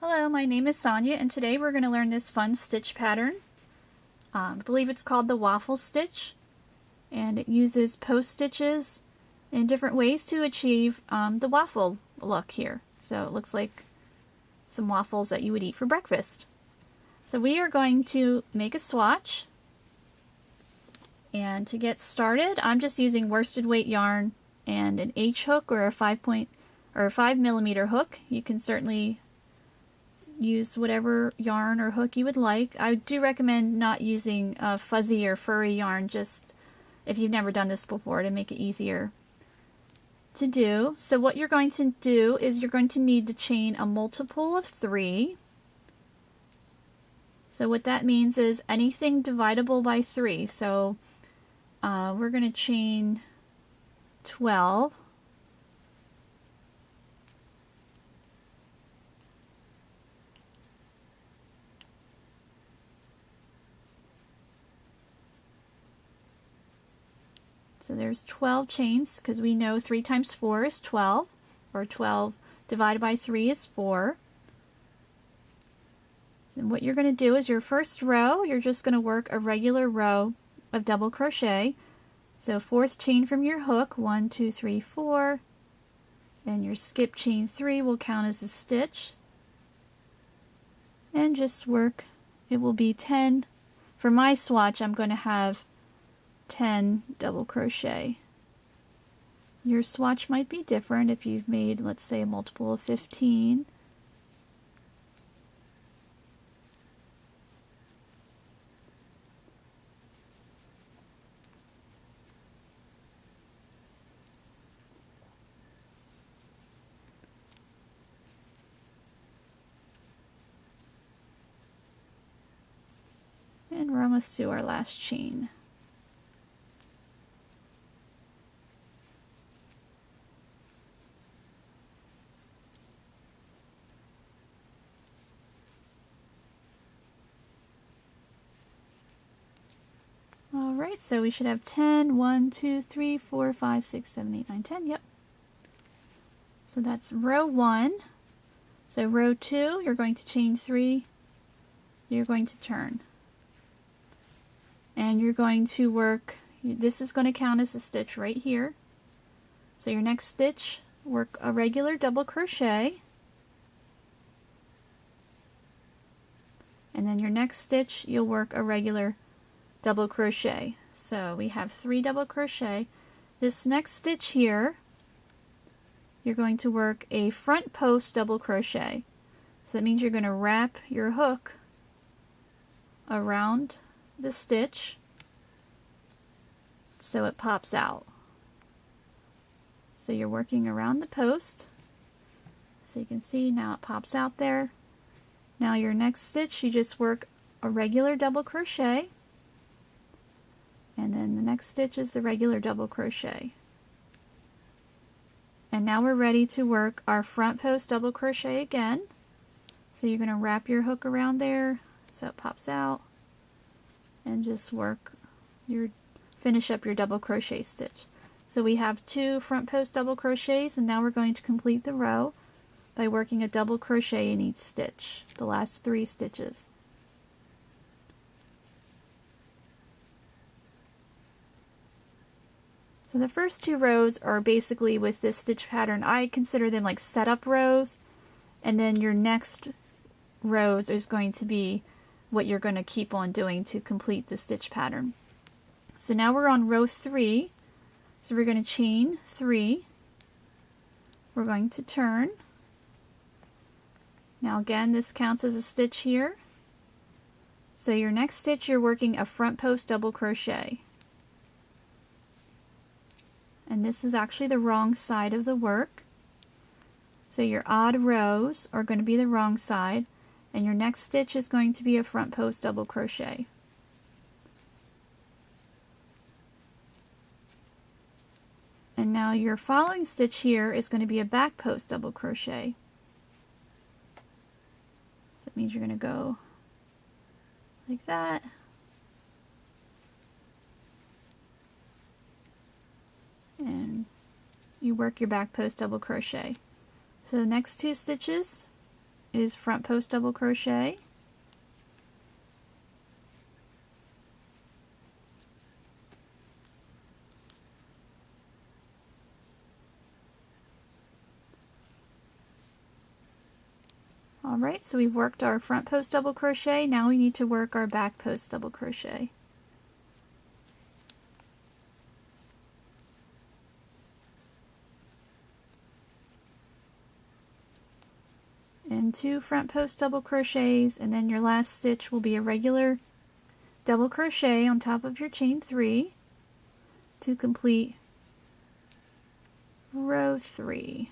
Hello, my name is Sonia, and today we're going to learn this fun stitch pattern. I believe it's called the Waffle stitch, and it uses post stitches in different ways to achieve the waffle look here. So it looks like some waffles that you would eat for breakfast. So we are going to make a swatch, and to get started I'm just using worsted weight yarn and an H hook or a 5mm hook. You can certainly use whatever yarn or hook you would like. I do recommend not using fuzzy or furry yarn, just if you've never done this before, to make it easier to do. So what you're going to do is you're going to need to chain a multiple of 3. So what that means is anything divisible by 3. So we're going to chain 12. So there's 12 chains, because we know 3 times 4 is 12, or 12 divided by 3 is 4. And what you're going to do is your first row, you're just going to work a regular row of double crochet. So 4th chain from your hook, 1, 2, 3, 4, and your skip chain 3 will count as a stitch. And just work, it will be 10. For my swatch, I'm going to have 10 double crochet. Your swatch might be different if you've made, let's say, a multiple of 15. And we're almost to our last chain. Alright, so we should have 10, 1, 2, 3, 4, 5, 6, 7, 8, 9, 10, yep. So that's row 1. So row 2, you're going to chain 3, you're going to turn. And you're going to work, this is going to count as a stitch right here. So your next stitch, work a regular double crochet. And then your next stitch, you'll work a regular double crochet. So we have 3 double crochet. This next stitch here, you're going to work a front post double crochet. So that means you're going to wrap your hook around the stitch so it pops out. So you're working around the post. So you can see now it pops out there. Now your next stitch, you just work a regular double crochet. And then the next stitch is the regular double crochet. And now we're ready to work our front post double crochet again. So you're going to wrap your hook around there so it pops out, and just work finish up your double crochet stitch. So we have 2 front post double crochets, and now we're going to complete the row by working a double crochet in each stitch, the last 3 stitches. So the first 2 rows are basically, with this stitch pattern, I consider them like setup rows, and then your next rows is going to be what you're going to keep on doing to complete the stitch pattern. So now we're on row 3, so we're going to chain 3, we're going to turn. Now again, this counts as a stitch here. So your next stitch, you're working a front post double crochet. And this is actually the wrong side of the work. So your odd rows are going to be the wrong side, and your next stitch is going to be a front post double crochet. And now your following stitch here is going to be a back post double crochet. So it means you're going to go like that. And you work your back post double crochet. So the next 2 stitches, is front post double crochet. Alright, so we've worked our front post double crochet. Now we need to work our back post double crochet. And 2 front post double crochets, and then your last stitch will be a regular double crochet on top of your chain 3 to complete row 3.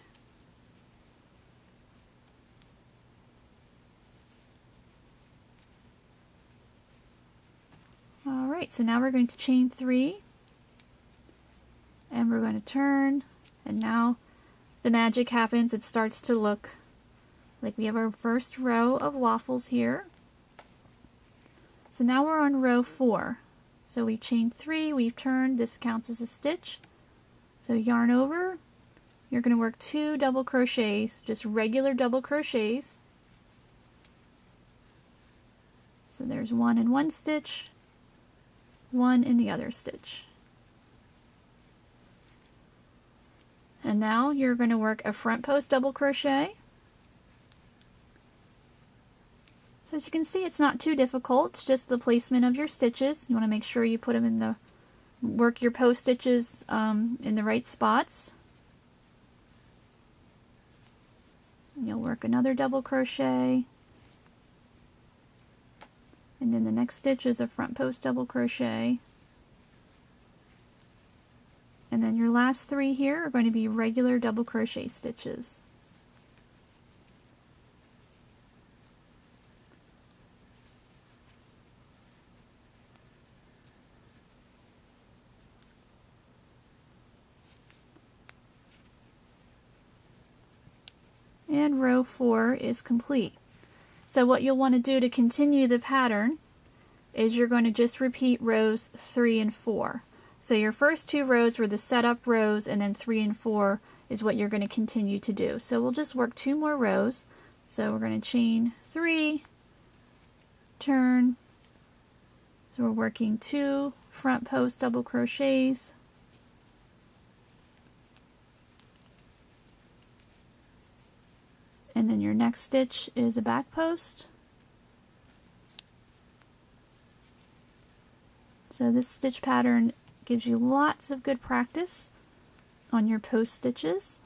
Alright, so now we're going to chain 3 and we're going to turn, and now the magic happens. It starts to look like we have our first row of waffles here. So now we're on row 4. So we've chained 3, we've turned, this counts as a stitch. So yarn over, you're going to work 2 double crochets, just regular double crochets. So there's 1 in one stitch, 1 in the other stitch. And now you're going to work a front post double crochet. So as you can see, it's not too difficult. It's just the placement of your stitches. You want to make sure you put them in the, work your post stitches in the right spots. And you'll work another double crochet. And then the next stitch is a front post double crochet. And then your last 3 here are going to be regular double crochet stitches. And row 4 is complete. So what you'll want to do to continue the pattern is you're going to just repeat rows 3 and 4. So your first 2 rows were the setup rows, and then 3 and 4 is what you're going to continue to do. So we'll just work 2 more rows. So we're going to chain 3, turn. So we're working 2 front post double crochets. And then your next stitch is a back post. So this stitch pattern gives you lots of good practice on your post stitches.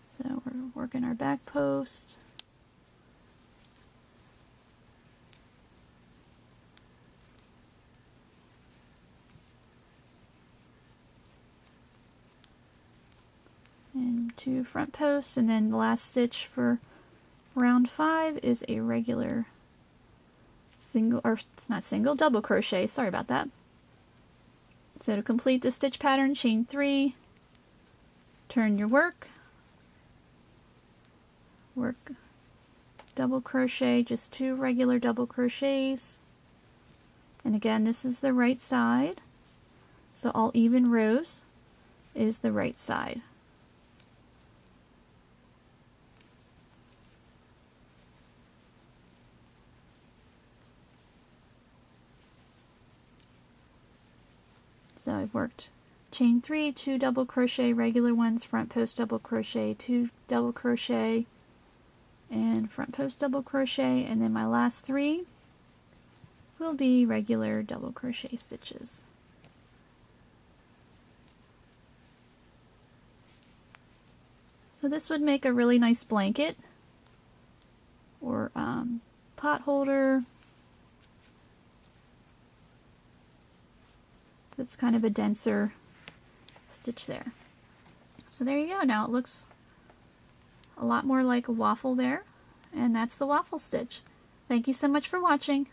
So we're working our back post. And 2 front posts, and then the last stitch for round 5 is a regular single, or not single, double crochet, sorry about that. So to complete the stitch pattern, chain 3, turn your work, work double crochet, just 2 regular double crochets, and again this is the right side, so all even rows is the right side. So I've worked chain 3, 2 double crochet, regular ones, front post double crochet, 2 double crochet, and front post double crochet, and then my last 3 will be regular double crochet stitches. So this would make a really nice blanket or pot holder. That's kind of a denser stitch there. So there you go. Now it looks a lot more like a waffle there, and that's the waffle stitch. Thank you so much for watching.